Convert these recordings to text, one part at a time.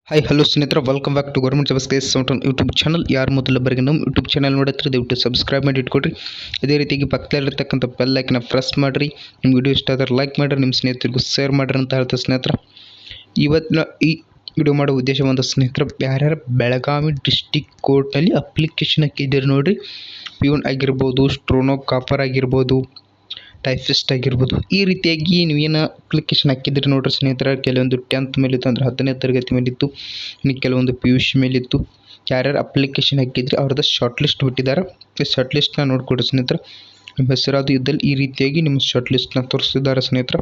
Hi hello ಸ್ನೇಹಿತರೆ, welcome back to government jobs case centre YouTube channel. ಯಾರು ಮೊದಲ ಬರಿಗೆ ನಮ್ಮ ಯೂಟ್ಯೂಬ್ ಚಾನಲ್ ನೋಡುತ್ತಾರೆ ದಯವಿಟ್ಟು ಸಬ್ಸ್ಕ್ರೈಬ್ ಮಾಡಿ ಇಟ್ಕೊಡ್ರಿ. ಇದೇ ರೀತಿಯಾಗಿ ಪಕ್ಕದಲ್ಲಿರ್ತಕ್ಕಂಥ ಬೆಲ್ ಐಕನ್ನ ಪ್ರೆಸ್ ಮಾಡಿರಿ. ನಿಮ್ಮ ವಿಡಿಯೋ ಇಷ್ಟ ಆದರೆ ಲೈಕ್ ಮಾಡಿರಿ, ನಿಮ್ಮ ಸ್ನೇಹಿತರಿಗೂ ಶೇರ್ ಮಾಡಿರಿ ಅಂತ ಹೇಳ್ತಾ ಸ್ನೇಹಿತರೆ, ಇವತ್ತಿನ ಈ ವಿಡಿಯೋ ಮಾಡೋ ಉದ್ದೇಶ ಒಂದು ಸ್ನೇಹಿತರೆ, ಯಾರ್ಯಾರು ಬೆಳಗಾವಿ ಡಿಸ್ಟಿಕ್ ಕೋರ್ಟ್ನಲ್ಲಿ ಅಪ್ಲಿಕೇಶನ್ ಹಾಕಿದ್ದೀರಿ ನೋಡಿರಿ, ಪ್ಯೂನ್ ಆಗಿರ್ಬೋದು, ಸ್ಟ್ರೋನೋ ಕಾಪರ್ ಆಗಿರ್ಬೋದು, ಟೈಪಿಸ್ಟ್ ಆಗಿರ್ಬೋದು, ಈ ರೀತಿಯಾಗಿ ನೀವೇನು ಅಪ್ಲಿಕೇಶನ್ ಹಾಕಿದ್ರಿ ನೋಡ್ರಿ ಸ್ನೇಹಿತರೆ, ಕೆಲವೊಂದು 10th ಮೇಲಿತ್ತು ಅಂದ್ರೆ 10ನೇ ತರಗತಿ ಮೇಲಿತ್ತು, ಇನ್ನು ಕೆಲವೊಂದು PUC ಮೇಲಿತ್ತು. ಯಾರ್ಯಾರು ಅಪ್ಲಿಕೇಶನ್ ಹಾಕಿದ್ರಿ ಅವ್ರದ್ದು ಶಾರ್ಟ್ ಲಿಸ್ಟ್ ಬಿಟ್ಟಿದ್ದಾರೆ. ಈ ಶಾರ್ಟ್ ಲಿಸ್ಟ್ನ ನೋಡ್ಕೊಡ್ರಿ ಸ್ನೇಹಿತರೆ. ನಿಮ್ಮ ಹೆಸರಾದ ಇದ್ದಲ್ಲಿ ಈ ರೀತಿಯಾಗಿ ನಿಮ್ಮ ಶಾರ್ಟ್ ಲಿಸ್ಟ್ನ ತೋರಿಸಿದ್ದಾರೆ ಸ್ನೇಹಿತರೆ.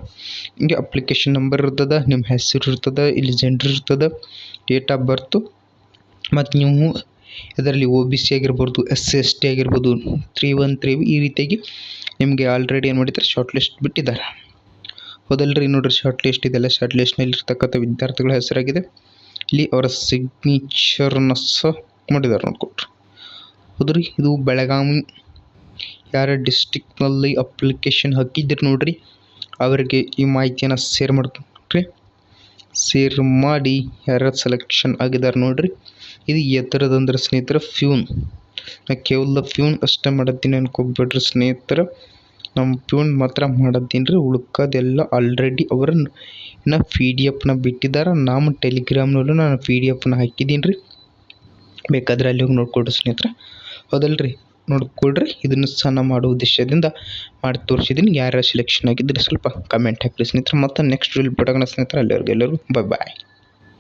ಹಿಂಗೆ ಅಪ್ಲಿಕೇಶನ್ ನಂಬರ್ ಇರ್ತದೆ, ನಿಮ್ಮ ಹೆಸರು ಇರ್ತದೆ, ಇಲ್ಲಿ ಜೆಂಡರ್ ಇರ್ತದೆ, ಡೇಟ್ ಆಫ್ ಬರ್ತು, ಮತ್ತು ನೀವು ಇದರಲ್ಲಿ OBC ಆಗಿರ್ಬೋದು, SC/ST ಆಗಿರ್ಬೋದು, 313 ಈ ರೀತಿಯಾಗಿ ನಿಮಗೆ ಆಲ್ರೆಡಿ ಏನು ಮಾಡಿದ್ದಾರೆ ಶಾರ್ಟ್ ಲಿಸ್ಟ್ ಬಿಟ್ಟಿದ್ದಾರೆ. ಹೌದಲ್ರಿ, ನೋಡ್ರಿ ಶಾರ್ಟ್ ಲಿಸ್ಟ್ ಇದೆಲ್ಲ ಶಾರ್ಟ್ ಲಿಸ್ಟ್ನಲ್ಲಿ ಇರ್ತಕ್ಕಂಥ ವಿದ್ಯಾರ್ಥಿಗಳ ಹೆಸರಾಗಿದೆ. ಇಲ್ಲಿ ಅವರ ಸಿಗ್ನೇಚರ್ನ ಸಹ ಮಾಡಿದ್ದಾರೆ ನೋಡ್ಕೊಟ್ರಿ. ಹೌದ್ರಿ, ಇದು ಬೆಳಗಾವಿ ಯಾರ ಡಿಸ್ಟಿಕ್ನಲ್ಲಿ ಅಪ್ಲಿಕೇಶನ್ ಹಾಕಿದ್ದೀರಿ ನೋಡ್ರಿ ಅವರಿಗೆ ಈ ಮಾಹಿತಿಯನ್ನು ಶೇರ್ ಮಾಡ್ಕೊಂಡ್ರಿ. ಶೇರ್ ಮಾಡಿ ಯಾರ್ಯಾರು ಸೆಲೆಕ್ಷನ್ ಆಗಿದ್ದಾರೆ ನೋಡ್ರಿ. ಇದು ಎತ್ತರದಂದ್ರೆ ಸ್ನೇಹಿತರೆ ಪ್ಯೂನ್. ನಾ ಕೇವಲ ಪ್ಯೂನ್ ಅಷ್ಟೇ ಮಾಡತ್ತೀನಿ ಅನ್ಕೋಬೇಡ್ರಿ ಸ್ನೇಹಿತರೆ, ನಮ್ಮ ಪ್ಯೂನ್ ಮಾತ್ರ ಮಾಡತ್ತೀನಿ ರೀ. ಉಳ್ಕೋದೆಲ್ಲ ಆಲ್ರೆಡಿ ಅವರ PDF ಬಿಟ್ಟಿದ್ದಾರೆ. ನಮ್ಮ ಟೆಲಿಗ್ರಾಮ್ನಲ್ಲೂ ನಾನು PDF ಹಾಕಿದ್ದೀನಿ ರೀ, ಬೇಕಾದರೆ ಅಲ್ಲಿ ಹೋಗಿ ನೋಡ್ಕೊಡ್ರಿ ಸ್ನೇಹಿತರೆ. ಹೌದಲ್ರಿ, ನೋಡ್ಕೊಡ್ರಿ. ಇದನ್ನು ಸಹ ನಾನು ಮಾಡೋ ಉದ್ದೇಶದಿಂದ ಮಾಡಿ ತೋರಿಸಿದ್ದೀನಿ. ಯಾರ್ಯಾರು ಸೆಲೆಕ್ಷನ್ ಆಗಿದ್ದರೆ ಸ್ವಲ್ಪ ಕಮೆಂಟ್ ಹಾಕಿರಿ ಸ್ನೇಹಿತರೆ. ಮತ್ತು ನೆಕ್ಸ್ಟ್ ವಿಡಿಯೋ ಬಿಡೋಣ ಸ್ನೇಹಿತರೆ. ಅಲ್ಲಿವರೆಗೂ ಎಲ್ಲರಿಗೂ ಬಾಯ್.